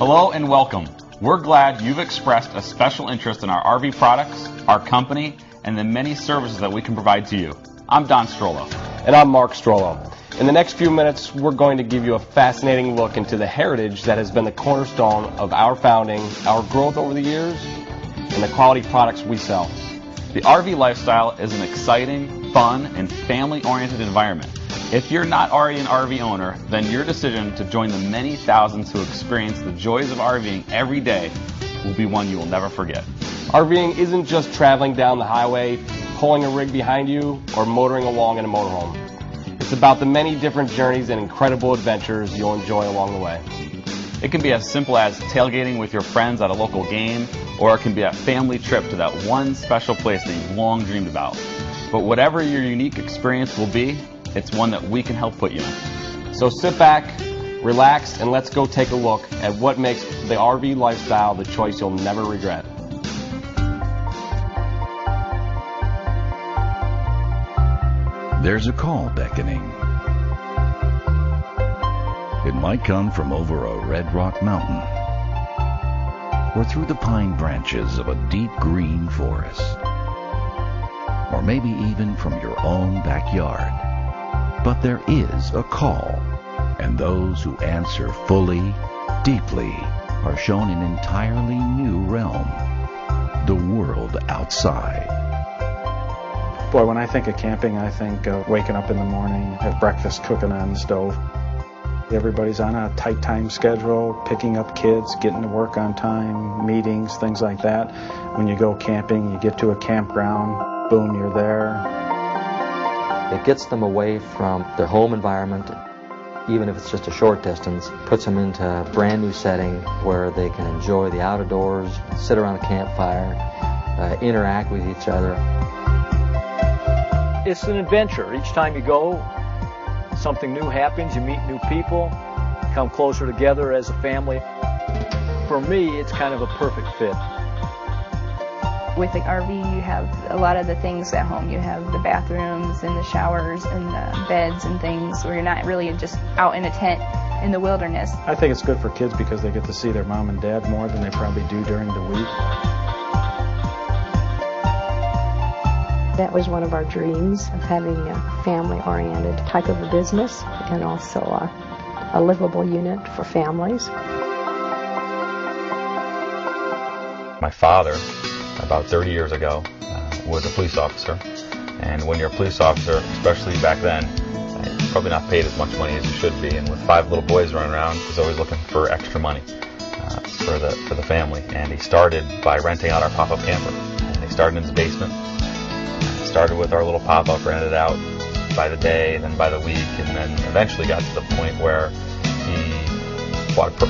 Hello and welcome. We're glad you've expressed a special interest in our RV products, our company, and the many services that we can provide to you. I'm Don Strollo. And I'm Mark Strollo. In the next few minutes, we're going to give you a fascinating look into the heritage that has been the cornerstone of our founding, our growth over the years, and the quality products we sell. The RV lifestyle is an exciting, fun, and family-oriented environment. If you're not already an RV owner, then your decision to join the many thousands who experience the joys of RVing every day will be one you will never forget. RVing isn't just traveling down the highway, pulling a rig behind you, or motoring along in a motorhome. It's about the many different journeys and incredible adventures you'll enjoy along the way. It can be as simple as tailgating with your friends at a local game, or it can be a family trip to that one special place that you've long dreamed about. But whatever your unique experience will be, it's one that we can help put you in. So sit back, relax, and let's go take a look at what makes the RV lifestyle the choice you'll never regret. There's a call beckoning. It might come from over a red rock mountain, or through the pine branches of a deep green forest, or maybe even from your own backyard. But there is a call, and those who answer fully, deeply, are shown an entirely new realm, the world outside. Boy, when I think of camping, I think of waking up in the morning, have breakfast cooking on the stove. Everybody's on a tight time schedule, picking up kids, getting to work on time, meetings, things like that. When you go camping, you get to a campground, boom, you're there. It gets them away from their home environment, even if it's just a short distance, puts them into a brand new setting where they can enjoy the outdoors, sit around a campfire, interact with each other. It's an adventure. Each time you go, something new happens, you meet new people, come closer together as a family. For me, it's kind of a perfect fit. With the RV, you have a lot of the things at home. You have the bathrooms and the showers and the beds and things where you're not really just out in a tent in the wilderness. I think it's good for kids because they get to see their mom and dad more than they probably do during the week. That was one of our dreams, of having a family-oriented type of a business and also a livable unit for families. My father, about 30 years ago, was a police officer. And when you're a police officer, especially back then, you're probably not paid as much money as you should be. And with 5 little boys running around, he was always looking for extra money for the family. And he started by renting out our pop-up camper. And they started in his basement. Started with our little pop-up, rented out by the day, then by the week, and then eventually got to the point where he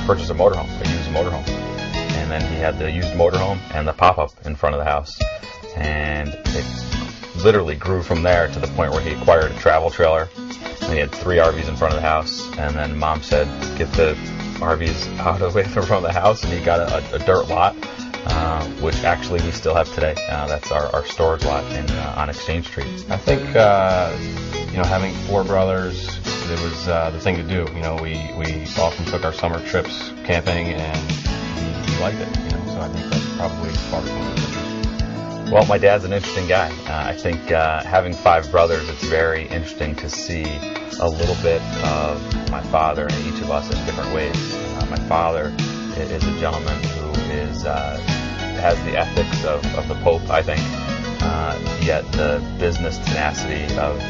purchased a motorhome, a used motorhome. And then he had the used motorhome and the pop-up in front of the house. And it literally grew from there to the point where he acquired a travel trailer. And he had 3 RVs in front of the house. And then Mom said, get the RVs out of the way from the house. And he got a dirt lot, which actually we still have today. That's our storage lot on Exchange Street. I think, having 4 brothers, it was the thing to do. We often took our summer trips camping, and he liked it, so I think that's probably part of what it is. Well, my dad's an interesting guy. I think having 5 brothers, it's very interesting to see a little bit of my father and each of us in different ways. My father is a gentleman who has the ethics of the Pope, I think, yet the business tenacity of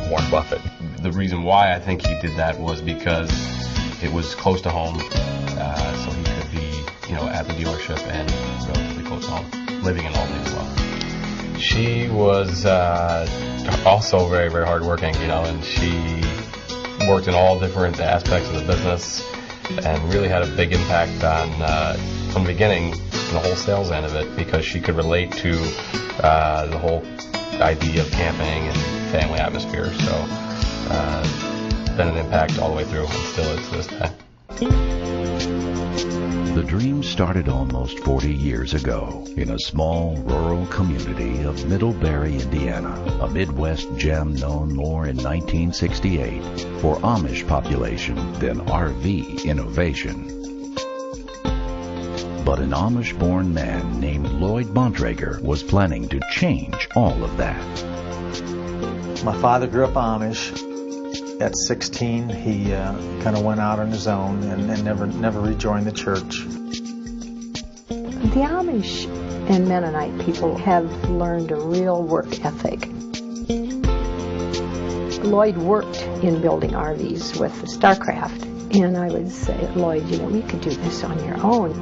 Warren Buffett. The reason why I think he did that was because it was close to home, so he could be, at the dealership and relatively close to home, living in Albany as well. She was also very, very hardworking, and she worked in all different aspects of the business and really had a big impact on, from the beginning, the whole sales end of it, because she could relate to the whole idea of camping and family atmosphere. So been an impact all the way through and still is to this day. The dream started almost 40 years ago in a small rural community of Middlebury, Indiana, a Midwest gem known more in 1968 for Amish population than RV innovation. But an Amish-born man named Lloyd Bontrager was planning to change all of that. My father grew up Amish. At 16, he kind of went out on his own and never rejoined the church. The Amish and Mennonite people have learned a real work ethic. Lloyd worked in building RVs with StarCraft, and I would say, Lloyd, you could do this on your own.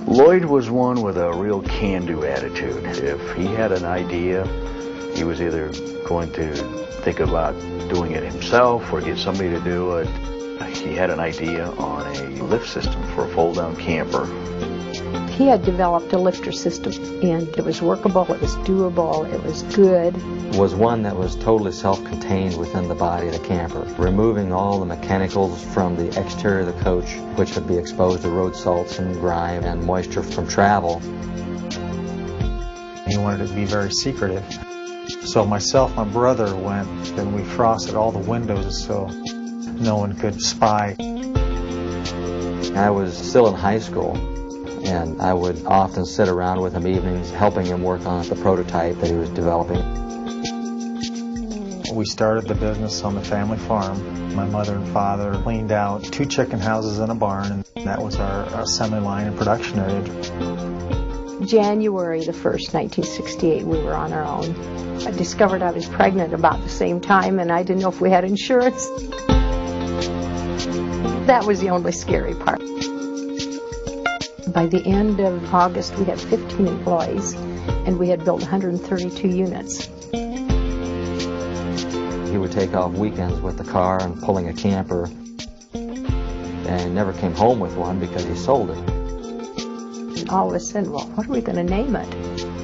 Lloyd was one with a real can-do attitude. If he had an idea, he was either going to think about doing it himself or get somebody to do it. He had an idea on a lift system for a fold-down camper. He had developed a lifter system, and it was workable, it was doable, it was good. Was one that was totally self-contained within the body of the camper, removing all the mechanicals from the exterior of the coach, which would be exposed to road salts and grime and moisture from travel. He wanted it to be very secretive. So myself, my brother went and we frosted all the windows so no one could spy. I was still in high school, and I would often sit around with him evenings helping him work on the prototype that he was developing. We started the business on the family farm. My mother and father cleaned out 2 chicken houses and a barn, and that was our assembly line and production area. January the 1st, 1968, we were on our own. I discovered I was pregnant about the same time, and I didn't know if we had insurance. That was the only scary part. By the end of August, we had 15 employees, and we had built 132 units. He would take off weekends with the car and pulling a camper, and never came home with one because he sold it. And all of a sudden, well, what are we going to name it?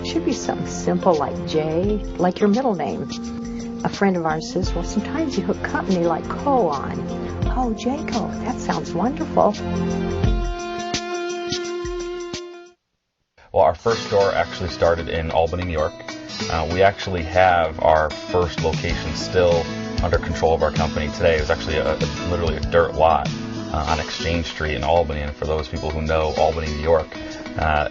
It should be something simple like J, like your middle name. A friend of ours says, well, sometimes you hook company like Co on. Oh, J-Co, that sounds wonderful. Well, our first store actually started in Albany, New York. We actually have our first location still under control of our company today. It was actually literally a dirt lot on Exchange Street in Albany. And for those people who know Albany, New York,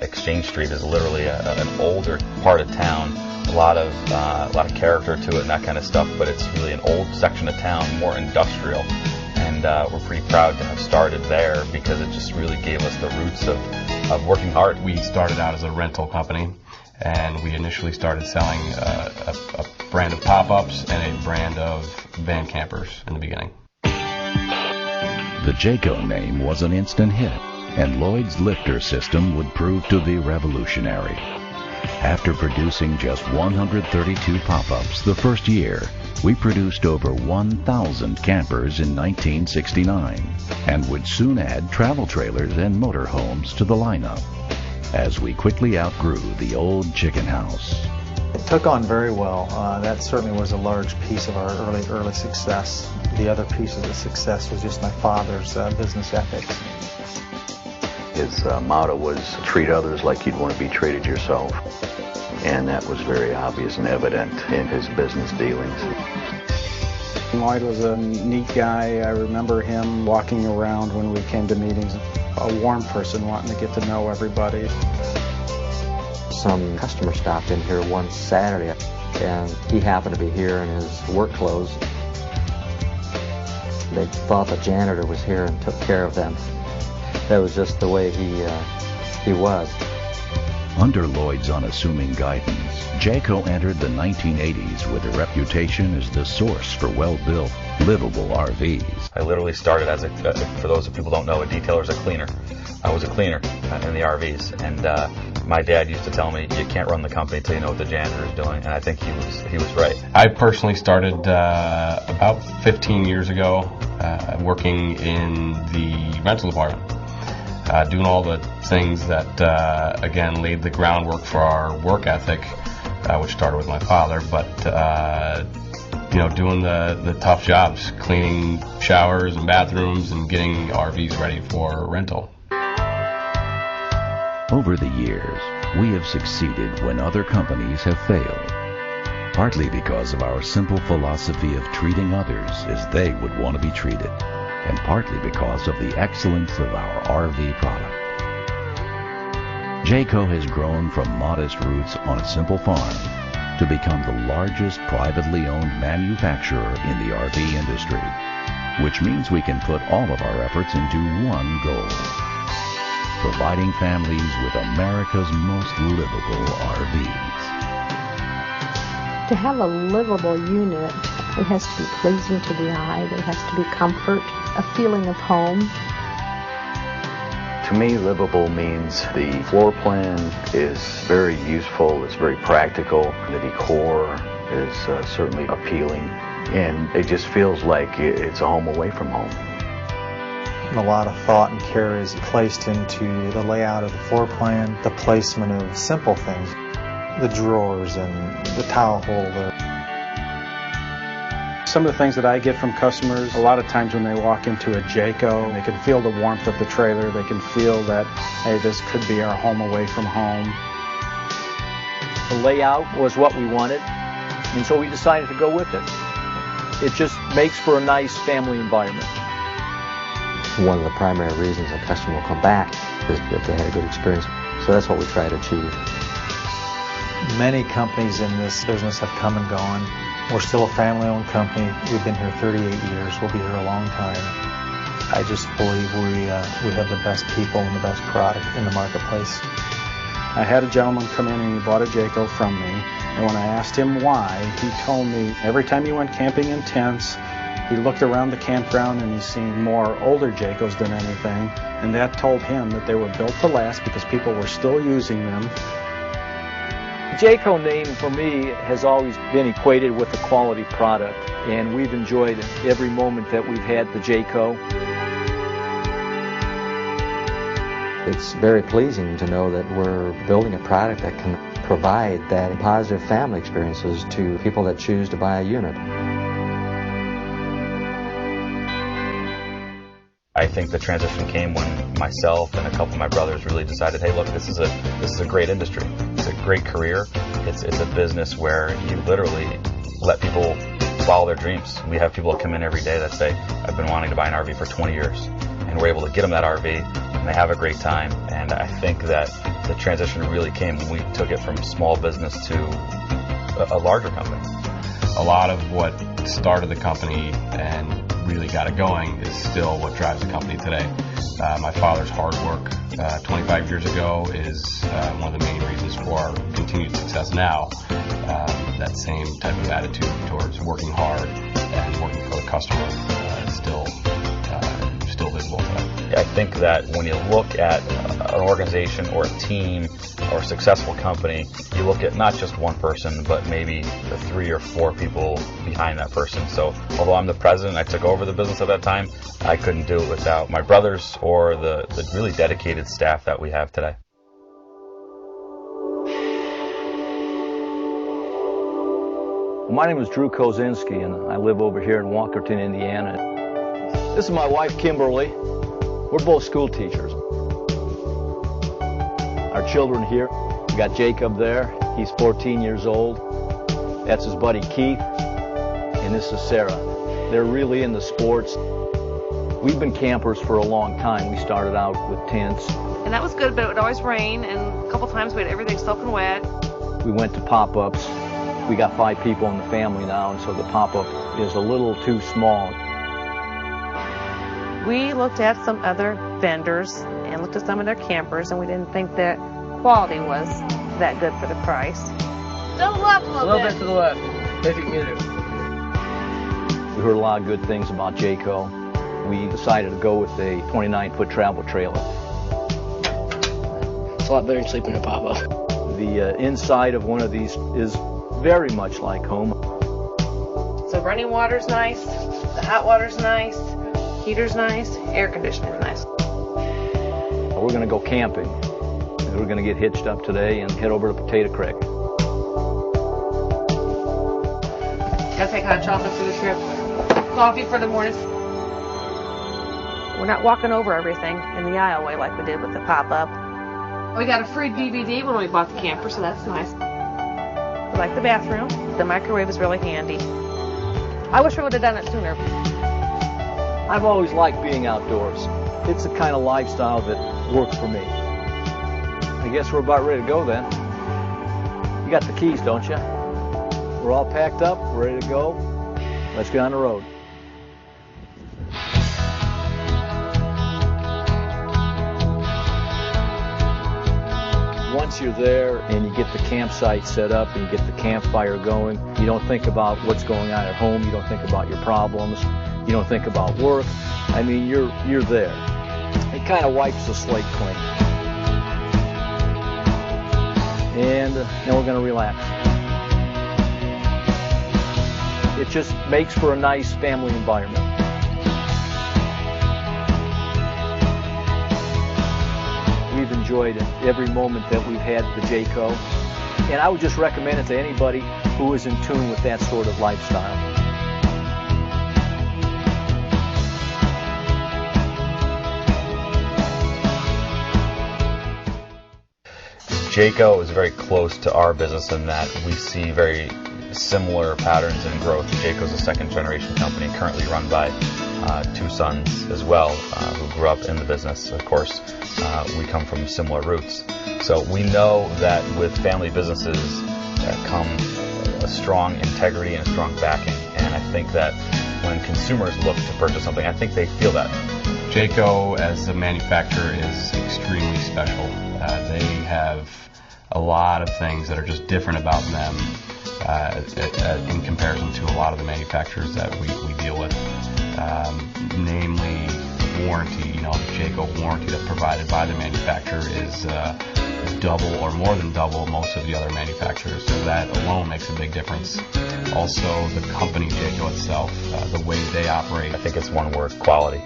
Exchange Street is literally an older part of town. A lot of character to it and that kind of stuff. But it's really an old section of town, more industrial. And we're pretty proud to have started there because it just really gave us the roots of working hard. We started out as a rental company, and we initially started selling a brand of pop-ups and a brand of van campers in the beginning. The Jayco name was an instant hit, and Lloyd's lifter system would prove to be revolutionary. After producing just 132 pop-ups the first year, we produced over 1,000 campers in 1969 and would soon add travel trailers and motorhomes to the lineup as we quickly outgrew the old chicken house. It took on very well. That certainly was a large piece of our early success. The other piece of the success was just my father's business ethics. His motto was treat others like you'd want to be treated yourself. And that was very obvious and evident in his business dealings. Lloyd was a neat guy. I remember him walking around when we came to meetings, a warm person wanting to get to know everybody. Some customer stopped in here one Saturday, and he happened to be here in his work clothes. They thought the janitor was here and took care of them. That was just the way he was. Under Lloyd's unassuming guidance, Jayco entered the 1980s with a reputation as the source for well-built, livable RVs. I literally started as for those people who don't know, a detailer is a cleaner. I was a cleaner in the RVs, and my dad used to tell me, you can't run the company until you know what the janitor is doing, and I think he was right. I personally started about 15 years ago working in the rental department. Doing all the things that, again, laid the groundwork for our work ethic, which started with my father, but, doing the tough jobs, cleaning showers and bathrooms and getting RVs ready for rental. Over the years, we have succeeded when other companies have failed, partly because of our simple philosophy of treating others as they would want to be treated, and partly because of the excellence of our RV product. Jayco has grown from modest roots on a simple farm to become the largest privately owned manufacturer in the RV industry, which means we can put all of our efforts into one goal: providing families with America's most livable RVs. To have a livable unit, it has to be pleasing to the eye, there has to be comfort, a feeling of home. To me, livable means the floor plan is very useful, it's very practical, the decor is certainly appealing, and it just feels like it's a home away from home. A lot of thought and care is placed into the layout of the floor plan, the placement of simple things, the drawers and the towel holder. Some of the things that I get from customers, a lot of times when they walk into a Jayco, they can feel the warmth of the trailer. They can feel that, hey, this could be our home away from home. The layout was what we wanted, and so we decided to go with it. It just makes for a nice family environment. One of the primary reasons a customer will come back is that they had a good experience. So that's what we try to achieve. Many companies in this business have come and gone. We're still a family-owned company. We've been here 38 years. We'll be here a long time. I just believe we have the best people and the best product in the marketplace. I had a gentleman come in and he bought a Jayco from me, and when I asked him why, he told me every time he went camping in tents, he looked around the campground and he's seen more older Jaycos than anything, and that told him that they were built to last because people were still using them. The Jayco name for me has always been equated with a quality product, and we've enjoyed every moment that we've had the Jayco. It's very pleasing to know that we're building a product that can provide that positive family experiences to people that choose to buy a unit. I think the transition came when myself and a couple of my brothers really decided, hey, look, this is a great industry. It's a great career. It's a business where you literally let people follow their dreams. We have people that come in every day that say, I've been wanting to buy an RV for 20 years. And we're able to get them that RV, and they have a great time. And I think that the transition really came when we took it from small business to a larger company. A lot of what started the company and really got it going is still what drives the company today. My father's hard work 25 years ago is one of the main reasons for our continued success now. That same type of attitude towards working hard and working for the customer is still visible today. I think that when you look at an organization or a team or a successful company, you look at not just one person, but maybe the 3 or 4 people behind that person. So although I'm the president, I took over the business at that time, I couldn't do it without my brothers or the really dedicated staff that we have today. My name is Drew Kozinski, and I live over here in Walkerton, Indiana. This is my wife, Kimberly. We're both school teachers. Our children here, we got Jacob there. He's 14 years old. That's his buddy Keith, and this is Sarah. They're really into sports. We've been campers for a long time. We started out with tents. And that was good, but it would always rain, and a couple times we had everything soaking wet. We went to pop-ups. We got 5 people in the family now, and so the pop-up is a little too small. We looked at some other vendors and looked at some of their campers, and we didn't think that quality was that good for the price. To the left a little bit. To the left, if you can get it. We heard a lot of good things about Jayco. We decided to go with a 29-foot travel trailer. It's a lot better than sleeping in a pop-up. The inside of one of these is very much like home. So running water's nice, the hot water's nice, heater's nice, air conditioner's nice. We're going to go camping. We're going to get hitched up today and head over to Potato Creek. Gotta take hot chocolate for the trip. Coffee for the morning. We're not walking over everything in the aisleway like we did with the pop-up. We got a free DVD when we bought the camper, so that's nice. We like the bathroom. The microwave is really handy. I wish we would have done it sooner. I've always liked being outdoors. It's the kind of lifestyle that works for me. I guess we're about ready to go then. You got the keys, don't you? We're all packed up, ready to go. Let's get on the road. Once you're there and you get the campsite set up and you get the campfire going, you don't think about what's going on at home. You don't think about your problems. You don't think about work. I mean, you're there. It kind of wipes the slate clean. And then we're going to relax. It just makes for a nice family environment. We've enjoyed every moment that we've had at the Jayco, and I would just recommend it to anybody who is in tune with that sort of lifestyle. Jayco is very close to our business in that we see very similar patterns in growth. Jayco is a second-generation company currently run by two sons as well who grew up in the business. Of course, we come from similar roots. So we know that with family businesses come a strong integrity and a strong backing. And I think that when consumers look to purchase something, I think they feel that. Jayco as a manufacturer is extremely special. They have a lot of things that are just different about them in comparison to a lot of the manufacturers that we deal with. Namely, warranty. You know, the Jayco warranty that's provided by the manufacturer is double or more than double most of the other manufacturers. So that alone makes a big difference. Also, the company Jayco itself, the way they operate. I think it's one word: quality.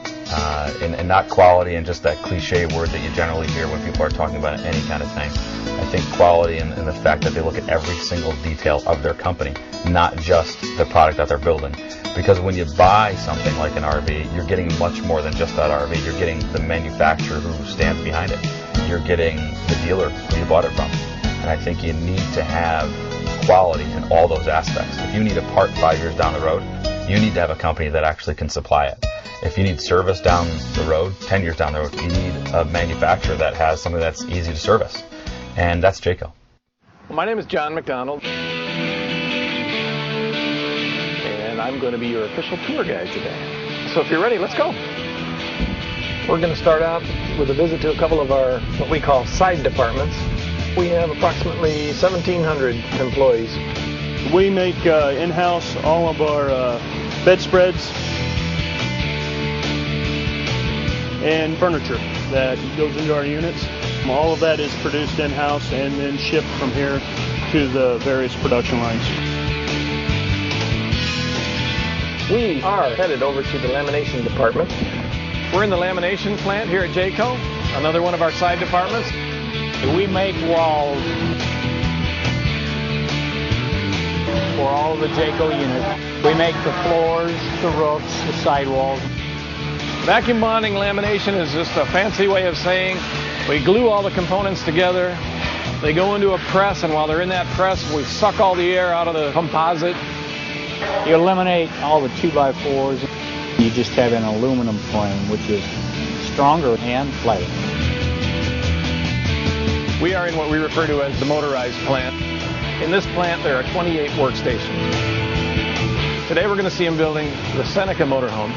And not quality in just that cliche word that you generally hear when people are talking about any kind of thing. I think quality in the fact that they look at every single detail of their company, not just the product that they're building. Because when you buy something like an RV, you're getting much more than just that RV. You're getting the manufacturer who stands behind it. You're getting the dealer who you bought it from. And I think you need to have quality in all those aspects. If you need a part 5 years down the road, you need to have a company that actually can supply it. If you need service down the road, 10 years down the road, you need a manufacturer that has something that's easy to service. And that's Jayco. Well, my name is John McDonald, and I'm going to be your official tour guide today. So if you're ready, let's go. We're going to start out with a visit to a couple of our, what we call side departments. We have approximately 1,700 employees. We make in-house all of our bedspreads and furniture that goes into our units. All of that is produced in-house and then shipped from here to the various production lines. We are headed over to the lamination department. We're in the lamination plant here at Jayco, another one of our side departments. We make walls for all of the Jayco units. We make the floors, the roofs, the sidewalls. Vacuum bonding lamination is just a fancy way of saying we glue all the components together. They go into a press, and while they're in that press, we suck all the air out of the composite. You eliminate all the 2x4s. You just have an aluminum frame, which is stronger and lighter. We are in what we refer to as the motorized plant. In this plant, there are 28 workstations. Today, we're going to see them building the Seneca motorhome.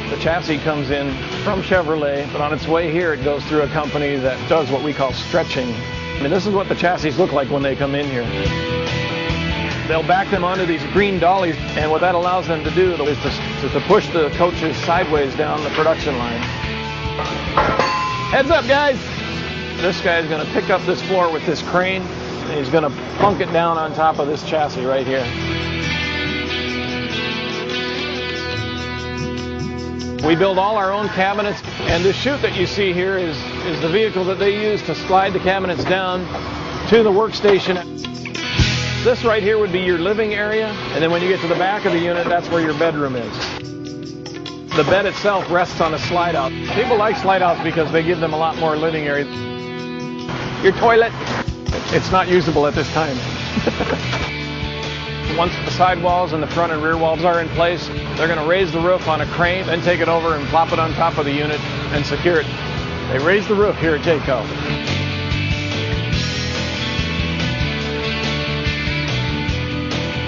The chassis comes in from Chevrolet, but on its way here, it goes through a company that does what we call stretching. I mean, this is what the chassis look like when they come in here. They'll back them onto these green dollies, and what that allows them to do is to push the coaches sideways down the production line. Heads up, guys! This guy's going to pick up this floor with this crane, and he's going to plunk it down on top of this chassis right here. We build all our own cabinets, and the chute that you see here is the vehicle that they use to slide the cabinets down to the workstation. This right here would be your living area, and then when you get to the back of the unit, that's where your bedroom is. The bed itself rests on a slide out. People like slide outs because they give them a lot more living area. Your toilet, it's not usable at this time. Once the sidewalls and the front and rear walls are in place, they're going to raise the roof on a crane, then take it over and plop it on top of the unit and secure it. They raise the roof here at Jayco.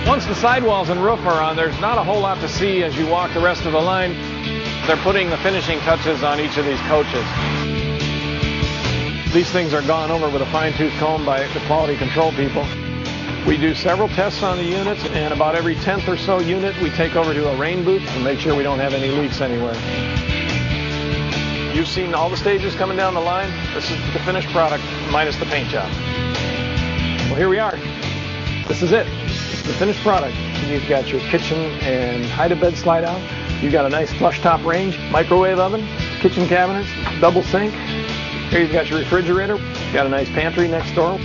Once the sidewalls and roof are on, there's not a whole lot to see as you walk the rest of the line. They're putting the finishing touches on each of these coaches. These things are gone over with a fine-tooth comb by the quality control people. We do several tests on the units, and about every 10th or so unit we take over to a rain booth to make sure we don't have any leaks anywhere. You've seen all the stages coming down the line. This is the finished product minus the paint job. Well, here we are. This is it. It's the finished product. You've got your kitchen and hide-a-bed slide out. You've got a nice flush top range, microwave oven, kitchen cabinets, double sink. Here you've got your refrigerator. You've got a nice pantry next door.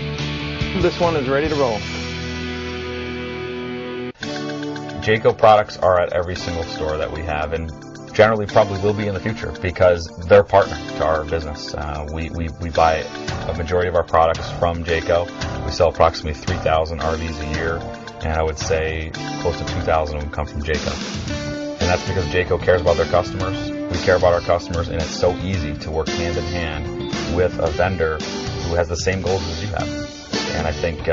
This one is ready to roll. Jayco products are at every single store that we have, and generally probably will be in the future because they're a partner to our business. We buy a majority of our products from Jayco. We sell approximately 3,000 RVs a year, and I would say close to 2,000 of them come from Jayco. And that's because Jayco cares about their customers. We care about our customers, and it's so easy to work hand in hand with a vendor who has the same goals as you have. And I think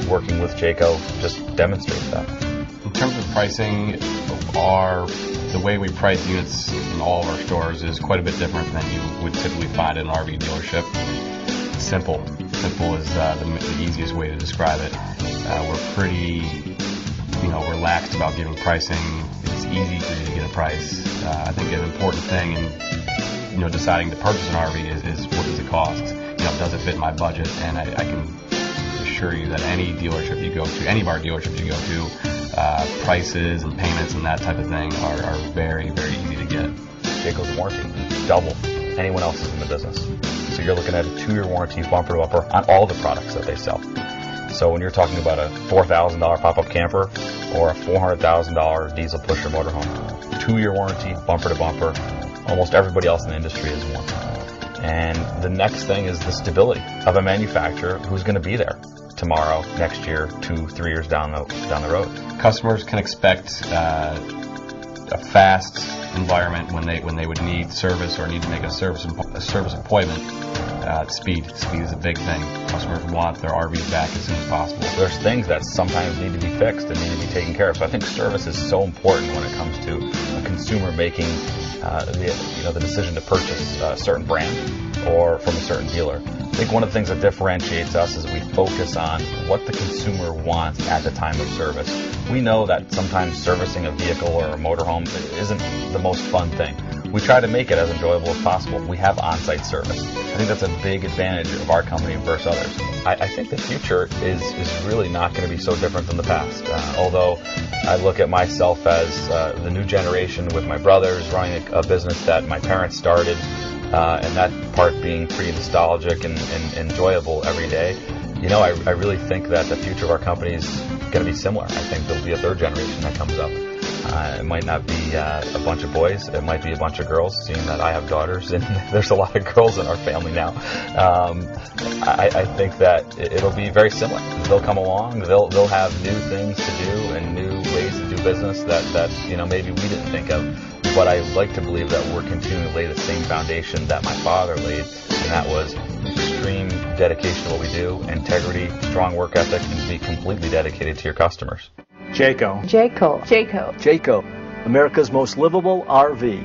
working with Jayco just demonstrates that. In terms of pricing, the way we price units in all of our stores is quite a bit different than you would typically find in an RV dealership. Simple. Simple is the easiest way to describe it. We're pretty, relaxed about giving pricing. It's easy for you to get a price. I think an important thing in, deciding to purchase an RV is what does it cost? Does it fit my budget? And I can assure you that any dealership you go to, any of our dealerships you go to, prices and payments and that type of thing are very, very easy to get. Jayco's warranty, double anyone else's in the business. So you're looking at a 2-year warranty bumper to bumper on all the products that they sell. So when you're talking about a $4,000 pop-up camper or a $400,000 diesel pusher motorhome, 2-year warranty, bumper to bumper, almost everybody else in the industry is one. And the next thing is the stability of a manufacturer who's going to be there tomorrow, next year, 2-3 years down the road. Customers can expect a fast environment when they would need service or need to make a service appointment. Speed is a big thing. Customers want their RVs back as soon as possible. There's things that sometimes need to be fixed and need to be taken care of. So I think service is so important when it comes to a consumer making the decision to purchase a certain brand or from a certain dealer. I think one of the things that differentiates us is we focus on what the consumer wants at the time of service. We know that sometimes servicing a vehicle or a motorhome isn't the most fun thing. We try to make it as enjoyable as possible. We have on-site service. I think that's a big advantage of our company versus others. I think the future is really not going to be so different than the past. Although I look at myself as the new generation with my brothers running a business that my parents started, and that part being pretty nostalgic and enjoyable every day. I really think that the future of our company is going to be similar. I think there'll be a third generation that comes up. It might not be a bunch of boys. It might be a bunch of girls, seeing that I have daughters, and there's a lot of girls in our family now. I think that it'll be very similar. They'll come along. They'll have new things to do and new ways to do business that maybe we didn't think of. But I like to believe that we're continuing to lay the same foundation that my father laid, and that was extreme dedication to what we do, integrity, strong work ethic, and be completely dedicated to your customers. Jayco. Jayco. Jayco. Jayco, America's most livable RV.